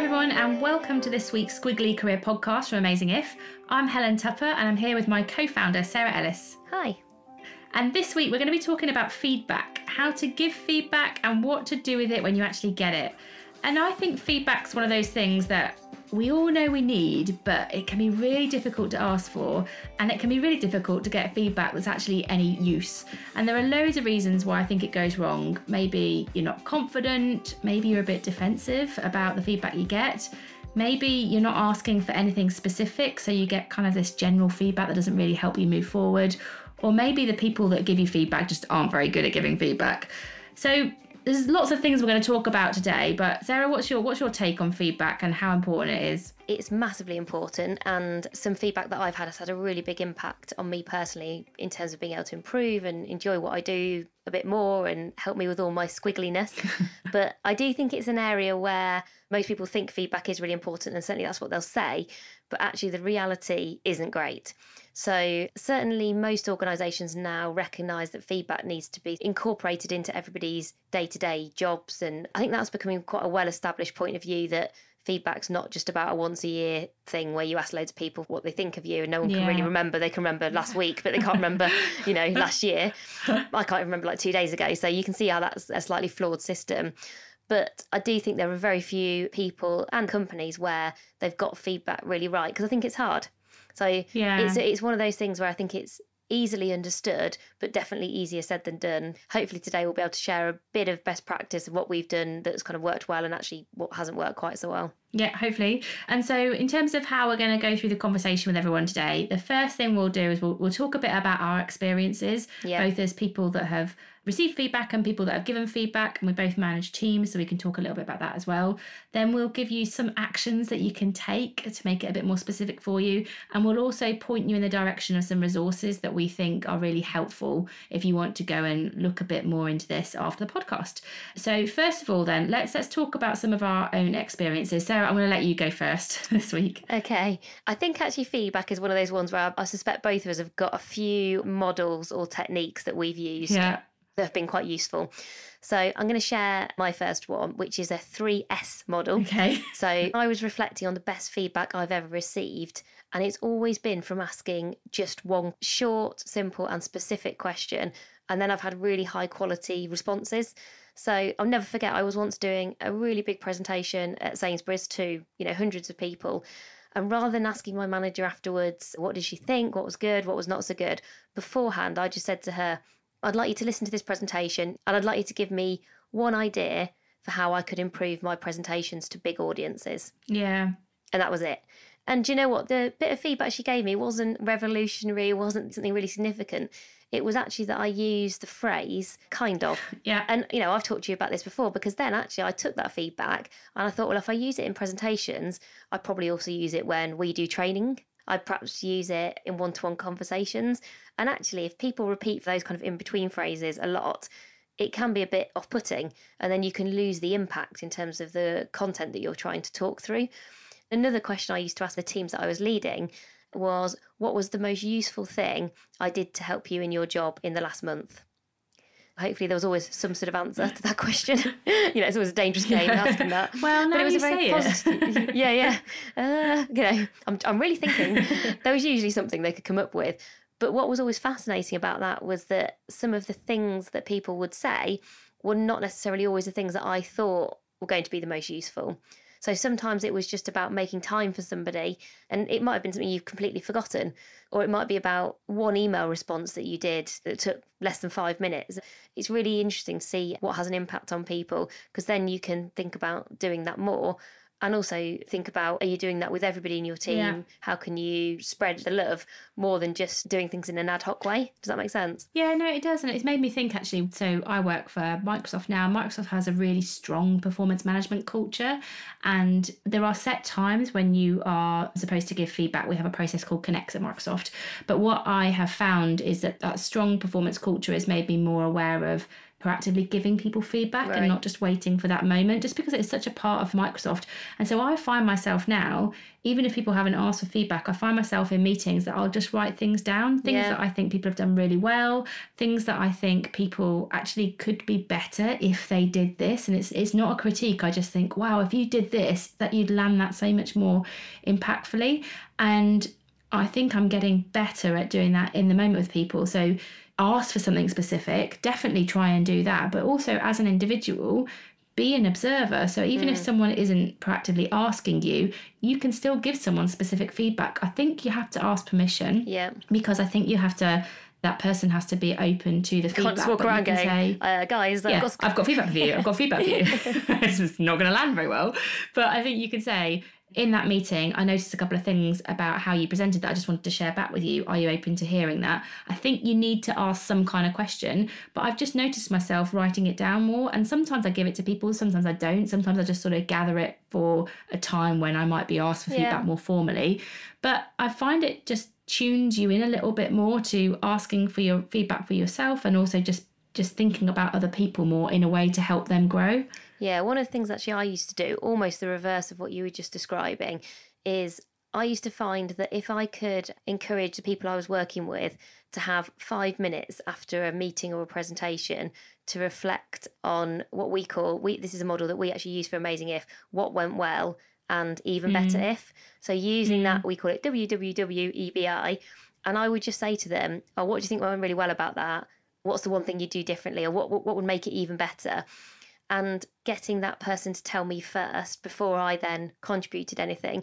everyone, and welcome to this week's Squiggly Career Podcast from Amazing If. I'm Helen Tupper, and I'm here with my co-founder, Sarah Ellis. Hi. And this week we're going to be talking about feedback, how to give feedback and what to do with it when you actually get it. And I think feedback's one of those things that we all know we need, but it can be really difficult to ask for, and it can be really difficult to get feedback that's actually any use. And there are loads of reasons why I think it goes wrong. Maybe you're not confident, maybe you're a bit defensive about the feedback you get, maybe you're not asking for anything specific, so you get kind of this general feedback that doesn't really help you move forward, or maybe the people that give you feedback just aren't very good at giving feedback. So there's lots of things we're going to talk about today, but Sarah, what's your take on feedback and how important it is? It's massively important, and some feedback that I've had has had a really big impact on me personally in terms of being able to improve and enjoy what I do a bit more and help me with all my squiggliness. But I do think it's an area where most people think feedback is really important, and certainly that's what they'll say, but actually the reality isn't great. So certainly most organisations now recognise that feedback needs to be incorporated into everybody's day-to-day jobs, and I think that's becoming quite a well-established point of view that feedback's not just about a once-a-year thing where you ask loads of people what they think of you and no one can really remember. They can remember last week, but they can't remember, last year. I can't remember like 2 days ago, so you can see how that's a slightly flawed system. But I do think there are very few people and companies where they've got feedback really right, because I think it's hard. So it's one of those things where I think it's easily understood, but definitely easier said than done. Hopefully today we'll be able to share a bit of best practice of what we've done that's kind of worked well and actually what hasn't worked quite so well. Yeah, hopefully. And so in terms of how we're going to go through the conversation with everyone today, the first thing we'll do is we'll talk a bit about our experiences, both as people that have received feedback and people that have given feedback, and we both manage teams, so we can talk a little bit about that as well. Then we'll give you some actions that you can take to make it a bit more specific for you, and we'll also point you in the direction of some resources that we think are really helpful if you want to go and look a bit more into this after the podcast. So first of all then, let's talk about some of our own experiences. Sarah, I'm going to let you go first this week. Okay. I think actually feedback is one of those ones where I suspect both of us have got a few models or techniques that we've used that have been quite useful. So I'm going to share my first one, which is a 3S model. Okay. So I was reflecting on the best feedback I've ever received, and it's always been from asking just one short, simple and specific question, and then I've had really high quality responses. So I'll never forget, I was once doing a really big presentation at Sainsbury's to, hundreds of people. And rather than asking my manager afterwards, what did she think, what was good, what was not so good, beforehand, I just said to her, I'd like you to listen to this presentation and I'd like you to give me one idea for how I could improve my presentations to big audiences. Yeah. And that was it. And do you know what? The bit of feedback she gave me wasn't revolutionary, it wasn't something really significant. It was actually that I used the phrase, kind of. Yeah. And, I've talked to you about this before, because then actually I took that feedback and I thought, well, if I use it in presentations, I'd probably also use it when we do training. I'd perhaps use it in one-to-one conversations. And actually, if people repeat those kind of in-between phrases a lot, it can be a bit off-putting, and then you can lose the impact in terms of the content that you're trying to talk through. Another question I used to ask the teams that I was leading was, what was the most useful thing I did to help you in your job in the last month? Hopefully there was always some sort of answer to that question. It's always a dangerous game asking that. Well, now but it was you a very say positive. I'm really thinking there was usually something they could come up with. But what was always fascinating about that was that some of the things that people would say were not necessarily always the things that I thought were going to be the most useful. So sometimes it was just about making time for somebody, and it might have been something you've completely forgotten, or it might be about one email response that you did that took less than 5 minutes. It's really interesting to see what has an impact on people, because then you can think about doing that more. And also think about, are you doing that with everybody in your team? Yeah. How can you spread the love more than just doing things in an ad hoc way? Does that make sense? Yeah, no, it does. And it's made me think, actually, so I work for Microsoft now. Microsoft has a really strong performance management culture. And there are set times when you are supposed to give feedback. We have a process called Connects at Microsoft. But what I have found is that strong performance culture has made me more aware of proactively giving people feedback and not just waiting for that moment, just because it's such a part of Microsoft. And so I find myself now, even if people haven't asked for feedback, I find myself in meetings that I'll just write things down, things that I think people have done really well, things that I think people actually could be better if they did this. And it's not a critique. I just think, wow, if you did this, that you'd land that so much more impactfully. And I think I'm getting better at doing that in the moment with people. So ask for something specific, definitely try and do that. But also as an individual, be an observer. So even if someone isn't proactively asking you, you can still give someone specific feedback. I think you have to ask permission. Yeah. Because I think you have to, that person has to be open to the feedback. Can't just walk around going, say, guys, I've got feedback for you. I've got feedback for you. It's just not going to land very well. But I think you can say, in that meeting, I noticed a couple of things about how you presented that I just wanted to share back with you. Are you open to hearing that? I think you need to ask some kind of question, but I've just noticed myself writing it down more. And sometimes I give it to people, sometimes I don't. Sometimes I just sort of gather it for a time when I might be asked for feedback more formally. But I find it just tunes you in a little bit more to asking for your feedback for yourself, and also just thinking about other people more in a way to help them grow. Yeah, one of the things actually I used to do, almost the reverse of what you were just describing, is I used to find that if I could encourage the people I was working with to have 5 minutes after a meeting or a presentation to reflect on what we call, this is a model that we actually use for Amazing If, what went well and even better if. So using that, we call it WWWEBI. And I would just say to them, oh, what do you think went really well about that? What's the one thing you do differently, or what would make it even better? And getting that person to tell me first before I then contributed anything.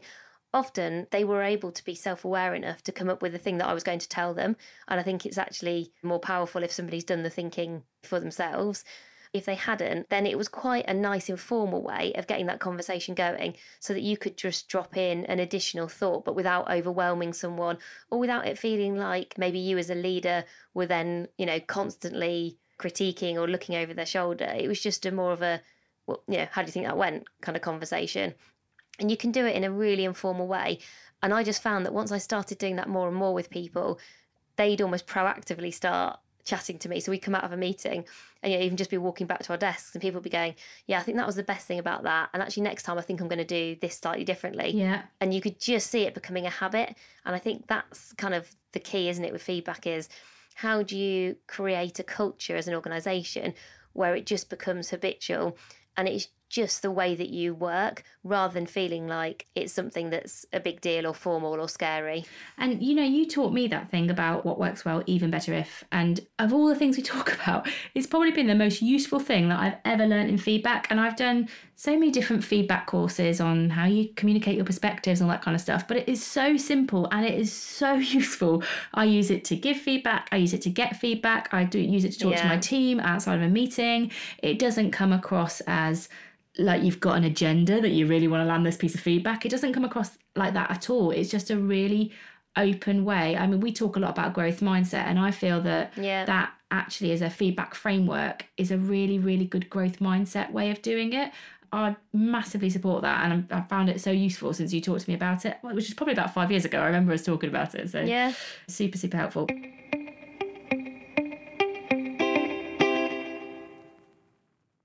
Often they were able to be self-aware enough to come up with the thing that I was going to tell them. And I think it's actually more powerful if somebody's done the thinking for themselves. If they hadn't, then it was quite a nice informal way of getting that conversation going, so that you could just drop in an additional thought, but without overwhelming someone, or without it feeling like maybe you as a leader were then, constantly critiquing or looking over their shoulder. It was just a more of a, how do you think that went kind of conversation. And you can do it in a really informal way. And I just found that once I started doing that more and more with people, they'd almost proactively start chatting to me. So we come out of a meeting and even just be walking back to our desks and people would be going, yeah, I think that was the best thing about that. And actually next time I think I'm going to do this slightly differently. Yeah. And you could just see it becoming a habit. And I think that's kind of the key, isn't it, with feedback, is how do you create a culture as an organisation where it just becomes habitual and it's just the way that you work, rather than feeling like it's something that's a big deal or formal or scary. And, you taught me that thing about what works well, even better if. And of all the things we talk about, it's probably been the most useful thing that I've ever learned in feedback. And I've done so many different feedback courses on how you communicate your perspectives and all that kind of stuff. But it is so simple and it is so useful. I use it to give feedback. I use it to get feedback. I do use it to talk to my team outside of a meeting. It doesn't come across as like you've got an agenda that you really want to land this piece of feedback. It doesn't come across like that at all. It's just a really open way. I mean, we talk a lot about growth mindset, and I feel that that actually as a feedback framework is a really, really good growth mindset way of doing it. I massively support that, and I found it so useful since you talked to me about it, which is probably about 5 years ago. I remember us talking about it. So super, super helpful.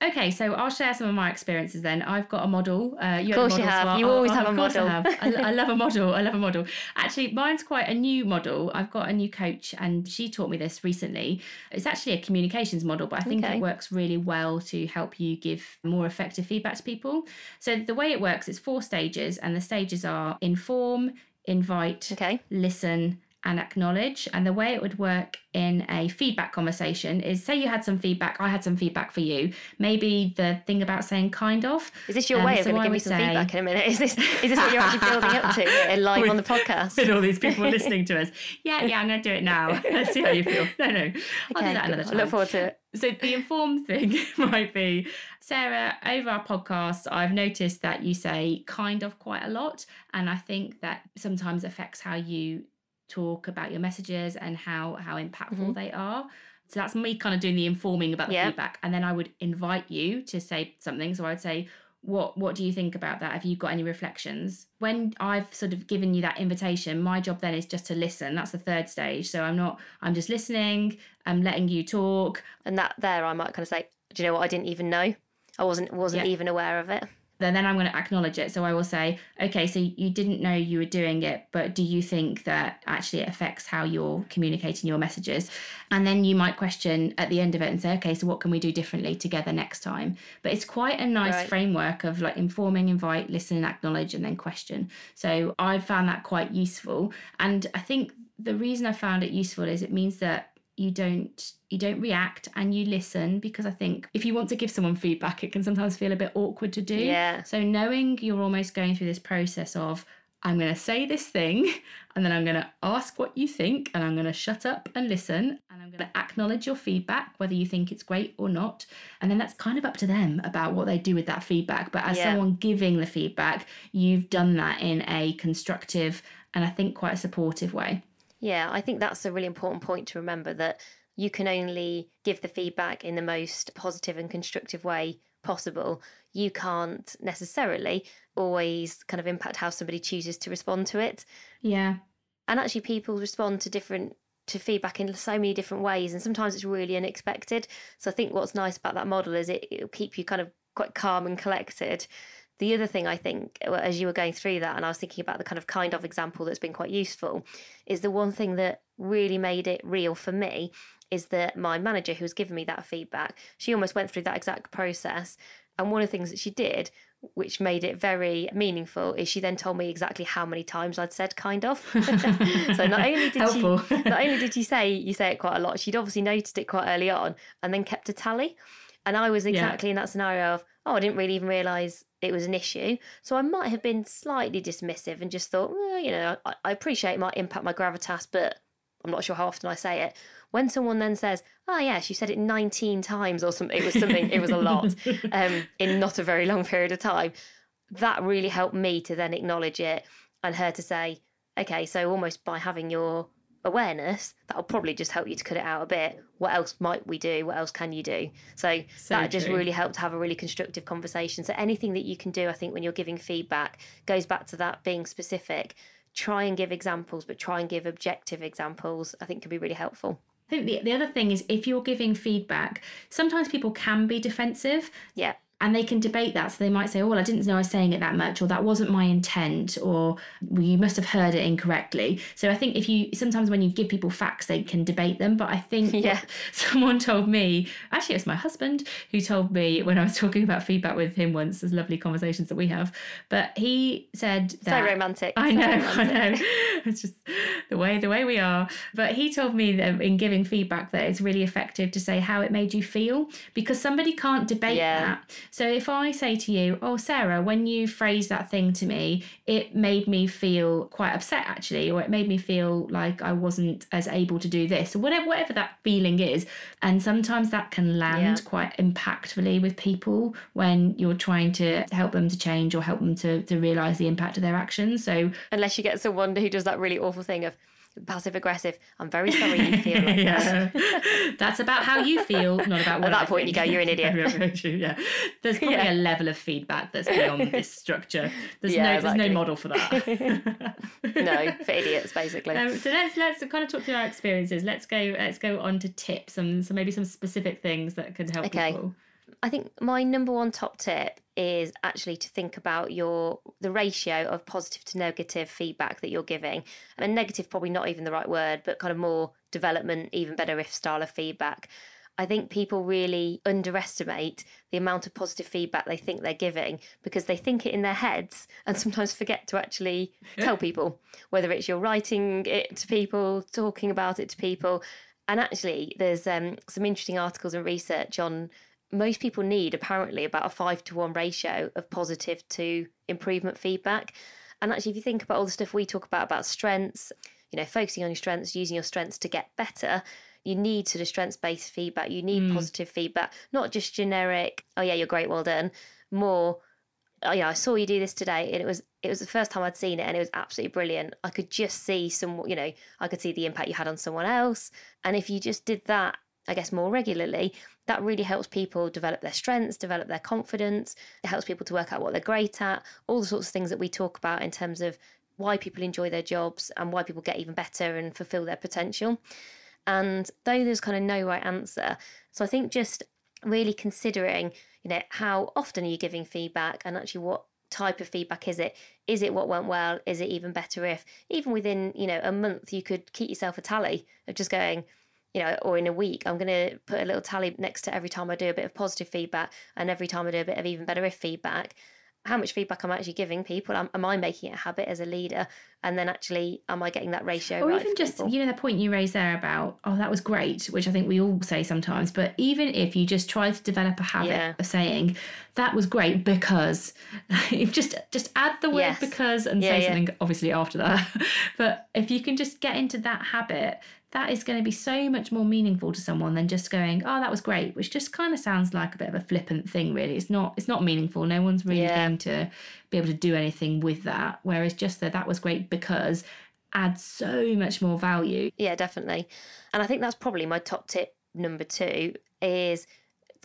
Okay, so I'll share some of my experiences then. I've got a model. You of course you have. Well. You always have a model. I love a model. I love a model. Actually, mine's quite a new model. I've got a new coach and she taught me this recently. It's actually a communications model, but I think it works really well to help you give more effective feedback to people. So the way it works, it's 4 stages, and the stages are inform, invite, listen, and acknowledge. And the way it would work in a feedback conversation is, say you had some feedback, I had some feedback for you. Maybe the thing about saying kind of. Is this your way of going to give me some feedback in a minute? Is this what you're actually building up to live on the podcast? With all these people listening to us. Yeah, I'm going to do it now. Let's see how you feel. No. I'll do that another time. I look forward to it. So the informed thing might be, Sarah, over our podcast, I've noticed that you say kind of quite a lot. And I think that sometimes affects how you talk about your messages and how impactful they are. So that's me kind of doing the informing about the feedback. And then I would invite you to say something. So I would say, What do you think about that? Have you got any reflections? When I've sort of given you that invitation, my job then is just to listen. That's the third stage. So I'm just listening, I'm letting you talk. And that there I might kind of say, do you know what, I didn't even know. I wasn't even aware of it. Then I'm going to acknowledge it. So I will say, okay, so you didn't know you were doing it, but do you think that actually it affects how you're communicating your messages? And then you might question at the end of it and say, okay, so what can we do differently together next time? But it's quite a nice framework of like informing, invite, listen, acknowledge, and then question. So I found that quite useful. And I think the reason I found it useful is it means that you don't react and you listen, because I think if you want to give someone feedback, it can sometimes feel a bit awkward to do. Yeah. So knowing you're almost going through this process of, I'm going to say this thing and then I'm going to ask what you think and I'm going to shut up and listen and I'm going to acknowledge your feedback, whether you think it's great or not. And then that's kind of up to them about what they do with that feedback. But as someone giving the feedback, you've done that in a constructive and I think quite a supportive way. Yeah, I think that's a really important point to remember, that you can only give the feedback in the most positive and constructive way possible. You can't necessarily always kind of impact how somebody chooses to respond to it. Yeah. And actually people respond to feedback in so many different ways, and sometimes it's really unexpected. So I think what's nice about that model is it'll keep you kind of quite calm and collected. The other thing I think, as you were going through that, and I was thinking about the kind of example that's been quite useful, is the one thing that really made it real for me is that my manager, who was giving me that feedback, she almost went through that exact process. And one of the things that she did, which made it very meaningful, is she then told me exactly how many times I'd said kind of. So not only did she say you say it quite a lot, she'd obviously noticed it quite early on and then kept a tally. And I was exactly in that scenario of, I didn't really even realise it was an issue. So I might have been slightly dismissive and just thought, well, I appreciate it might impact my gravitas, but I'm not sure how often I say it. When someone then says, oh yes, you said it 19 times or something, it was a lot in not a very long period of time. That really helped me to then acknowledge it and her to say, okay, so almost by having your awareness, that'll probably just help you to cut it out a bit. What else might we do? What else can you do? So that just really helped to have a really constructive conversation. So anything that you can do, I think, when you're giving feedback goes back to that being specific. Try and give examples, but try and give objective examples, I think can be really helpful. I think the other thing is, if you're giving feedback, sometimes people can be defensive. Yeah. And they can debate that. So they might say, oh, well, I didn't know I was saying it that much, or that wasn't my intent, or well, you must have heard it incorrectly. So I think sometimes when you give people facts, they can debate them. But I think someone told me, actually it was my husband who told me when I was talking about feedback with him once, there's lovely conversations that we have, but he said that... So romantic. I know. It's just the way we are. But he told me that in giving feedback that it's really effective to say how it made you feel, because somebody can't debate that. So if I say to you, oh, Sarah, when you phrased that thing to me, it made me feel quite upset, actually, or it made me feel like I wasn't as able to do this, or whatever that feeling is. And sometimes that can land quite impactfully with people when you're trying to help them to change or help them to realise the impact of their actions. So unless you get someone who does that really awful thing of passive aggressive, I'm very sorry you feel like that. That's about how you feel, not about what at that point you go, you're an idiot. There's probably a level of feedback that's beyond this structure. There's no model for that. No, for idiots basically. So let's kind of talk through our experiences. Let's go on to tips and so maybe some specific things that could help people. I think my number one top tip is actually to think about the ratio of positive to negative feedback that you're giving. And negative, probably not even the right word, but kind of more development, even better if style of feedback. I think people really underestimate the amount of positive feedback they think they're giving because they think it in their heads and sometimes forget to actually tell people, whether it's you're writing it to people, talking about it to people. And actually, there's some interesting articles and research on most people need apparently about a 5-to-1 ratio of positive to improvement feedback. And actually, if you think about all the stuff we talk about strengths, focusing on your strengths, using your strengths to get better, you need sort of strengths-based feedback. You need positive feedback, not just generic, oh yeah, you're great, well done. More, I saw you do this today and it was the first time I'd seen it and it was absolutely brilliant. I could just see I could see the impact you had on someone else. And if you just did that I guess, more regularly, that really helps people develop their strengths, develop their confidence. It helps people to work out what they're great at, all the sorts of things that we talk about in terms of why people enjoy their jobs and why people get even better and fulfill their potential. And though there's kind of no right answer, so I think just really considering, how often are you giving feedback, and actually what type of feedback is it? Is it what went well? Is it even better if, even within, a month, you could keep yourself a tally of just going, or in a week, I'm going to put a little tally next to every time I do a bit of positive feedback and every time I do a bit of even better if feedback, how much feedback I'm actually giving people. Am I making it a habit as a leader? And then actually, am I getting that ratio right? Or even just, the point you raised there about, oh, that was great, which I think we all say sometimes, but even if you just try to develop a habit of saying, that was great because, if just add the word because and say something obviously after that. But if you can just get into that habit, that is going to be so much more meaningful to someone than just going, oh, that was great, which just kind of sounds like a bit of a flippant thing, really. It's not meaningful. No one's really going to be able to do anything with that. Whereas just that was great because adds so much more value. Yeah, definitely. And I think that's probably my top tip number 2 is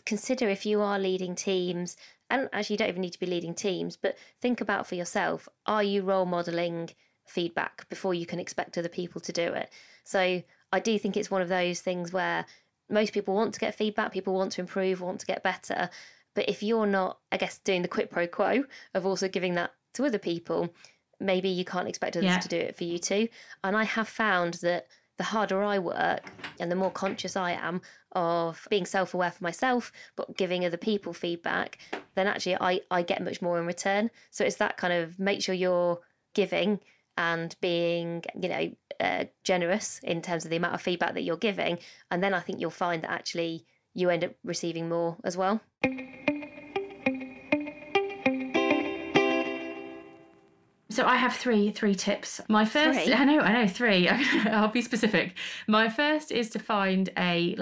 consider if you are leading teams, and actually you don't even need to be leading teams, but think about for yourself, are you role modelling feedback before you can expect other people to do it? So I do think it's one of those things where most people want to get feedback, people want to improve, want to get better. But if you're not, I guess, doing the quid pro quo of also giving that to other people, maybe you can't expect others to do it for you too. And I have found that the harder I work and the more conscious I am of being self-aware for myself, but giving other people feedback, then actually I get much more in return. So it's that kind of make sure you're giving and being, generous in terms of the amount of feedback that you're giving. And then I think you'll find that actually you end up receiving more as well. So I have three tips. My first, I know, 3. I'll be specific. My first is to find a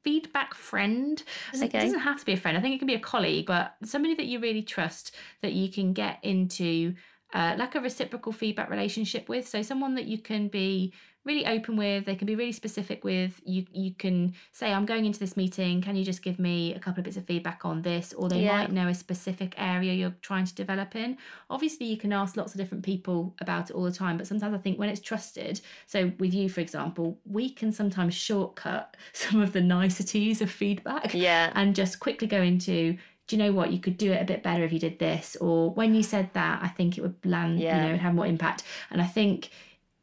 feedback friend. It doesn't have to be a friend. I think it can be a colleague, but somebody that you really trust that you can get into a reciprocal feedback relationship with. So someone that you can be really open with, they can be really specific with. You can say, I'm going into this meeting, can you just give me a couple of bits of feedback on this? Or they might know a specific area you're trying to develop in. Obviously, you can ask lots of different people about it all the time, but sometimes I think when it's trusted, so with you, for example, we can sometimes shortcut some of the niceties of feedback and just quickly go into, do you know what, you could do it a bit better if you did this, or when you said that, I think it would land, have more impact. And I think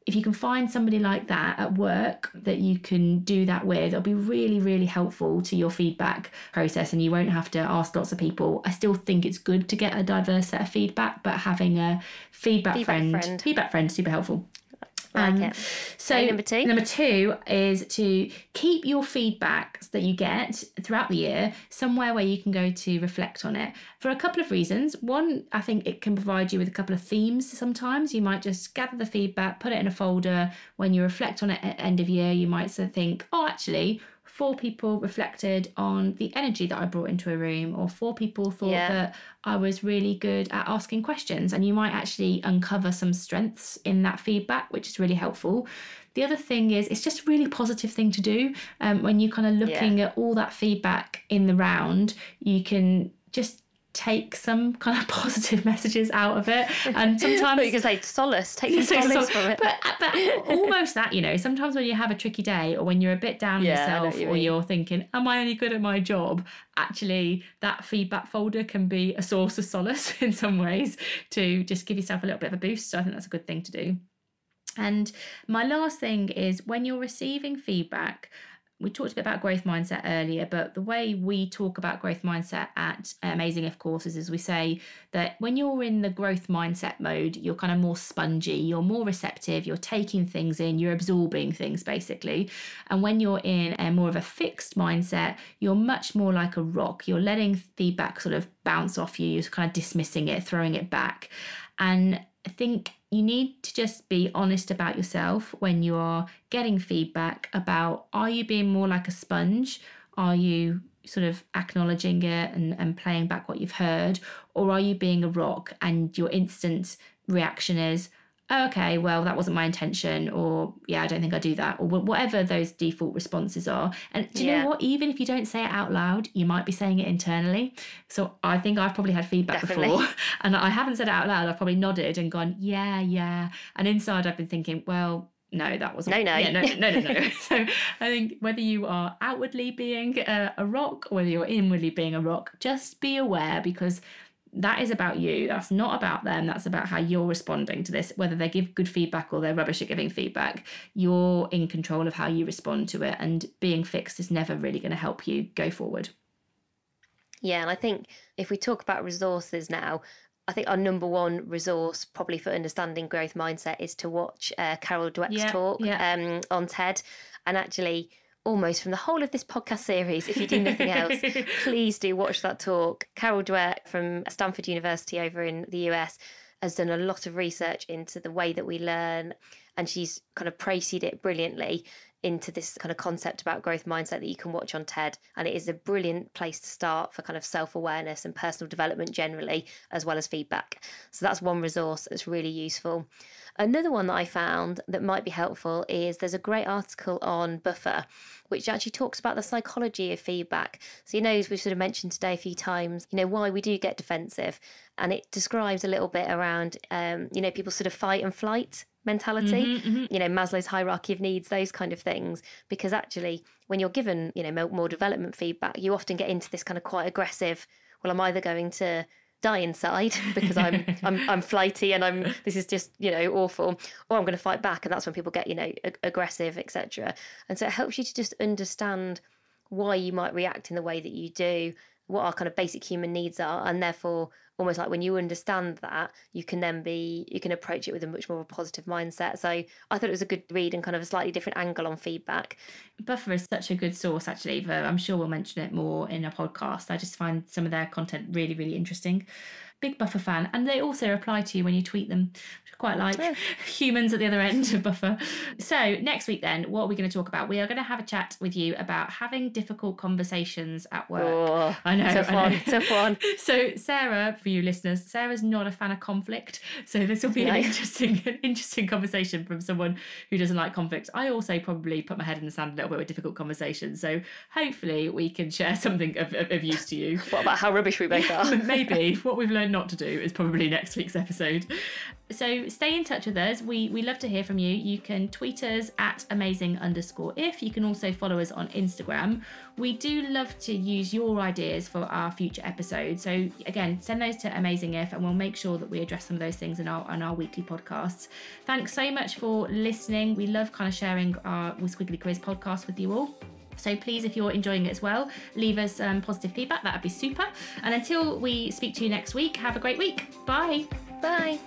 if you can find somebody like that at work that you can do that with, it'll be really, really helpful to your feedback process, and you won't have to ask lots of people. I still think it's good to get a diverse set of feedback, but having a feedback friend, super helpful. So number 2 is to keep your feedback that you get throughout the year somewhere where you can go to reflect on it for a couple of reasons. One, I think it can provide you with a couple of themes. Sometimes you might just gather the feedback, put it in a folder. When you reflect on it at end of year, you might sort of think, oh, actually 4 people reflected on the energy that I brought into a room, or 4 people thought that I was really good at asking questions. And you might actually uncover some strengths in that feedback, which is really helpful. The other thing is, it's just a really positive thing to do. When you're kind of looking at all that feedback in the round, you can just take some kind of positive messages out of it, and sometimes you can say solace, take the solace from it, but almost that, sometimes when you have a tricky day, or when you're a bit down on yourself, or you're thinking, am I only good at my job, actually that feedback folder can be a source of solace in some ways to just give yourself a little bit of a boost. So I think that's a good thing to do. And my last thing is, when you're receiving feedback, we talked a bit about growth mindset earlier, but the way we talk about growth mindset at Amazing If courses is we say that when you're in the growth mindset mode, you're kind of more spongy, you're more receptive, you're taking things in, you're absorbing things basically. And when you're in a more of a fixed mindset, you're much more like a rock. You're letting feedback sort of bounce off you, you're kind of dismissing it, throwing it back. And I think you need to just be honest about yourself when you are getting feedback about, are you being more like a sponge? Are you sort of acknowledging it and playing back what you've heard? Or are you being a rock and your instant reaction is, oh, okay, well, that wasn't my intention, or yeah, I don't think I do that, or whatever those default responses are. And do you know what? Even if you don't say it out loud, you might be saying it internally. So I think I've probably had feedback before, and I haven't said it out loud. I've probably nodded and gone, yeah. And inside I've been thinking, well, no, that wasn't. No. Yeah, no. So I think whether you are outwardly being a rock or whether you're inwardly being a rock, just be aware, because that is about you. That's not about them. That's about how you're responding to this. Whether they give good feedback or they're rubbish at giving feedback, you're in control of how you respond to it. And being fixed is never really going to help you go forward. Yeah, and I think if we talk about resources now, I think our number one resource probably for understanding growth mindset is to watch Carol Dweck's talk on TED. And actually, almost from the whole of this podcast series, if you do nothing else, please do watch that talk. Carol Dweck from Stanford University over in the US has done a lot of research into the way that we learn, and she's kind of précised it brilliantly into this kind of concept about growth mindset that you can watch on TED. And it is a brilliant place to start for kind of self-awareness and personal development generally, as well as feedback. So that's one resource that's really useful. Another one that I found that might be helpful is there's a great article on Buffer, which actually talks about the psychology of feedback. So, as we've sort of mentioned today a few times, why we do get defensive. And it describes a little bit around, people's sort of fight and flight mentality, Maslow's hierarchy of needs, those kind of things. Because actually, when you're given, more development feedback, you often get into this kind of quite aggressive, well, I'm either going to die inside because I'm flighty and this is just awful, or I'm going to fight back, and that's when people get aggressive, etc. And so it helps you to just understand why you might react in the way that you do, what our kind of basic human needs are, and therefore almost like when you understand that, you can approach it with a much more positive mindset. So I thought it was a good read and kind of a slightly different angle on feedback. Buffer is such a good source, actually. I'm sure we'll mention it more in a podcast. I just find some of their content really, really interesting. Big Buffer fan. And they also reply to you when you tweet them, which I quite like. Humans at the other end of Buffer. So next week then, what are we going to talk about? We are going to have a chat with you about having difficult conversations at work. Oh, I know. Tough one. So Sarah, for you listeners, Sarah's not a fan of conflict. So this will be an interesting conversation from someone who doesn't like conflict. I also probably put my head in the sand a little bit with difficult conversations. So hopefully we can share something of use to you. What about how rubbish we both are? Maybe. What we've learned not to do is probably next week's episode. So stay in touch with us. We love to hear from you. You can tweet us at amazing_if. You can also follow us on Instagram. We do love to use your ideas for our future episodes. So again, send those to amazingif, and we'll make sure that we address some of those things in our weekly podcasts. Thanks so much for listening. We love kind of sharing our Squiggly Quiz podcast with you all. So please, if you're enjoying it as well, leave us positive feedback. That would be super. And until we speak to you next week, have a great week. Bye. Bye.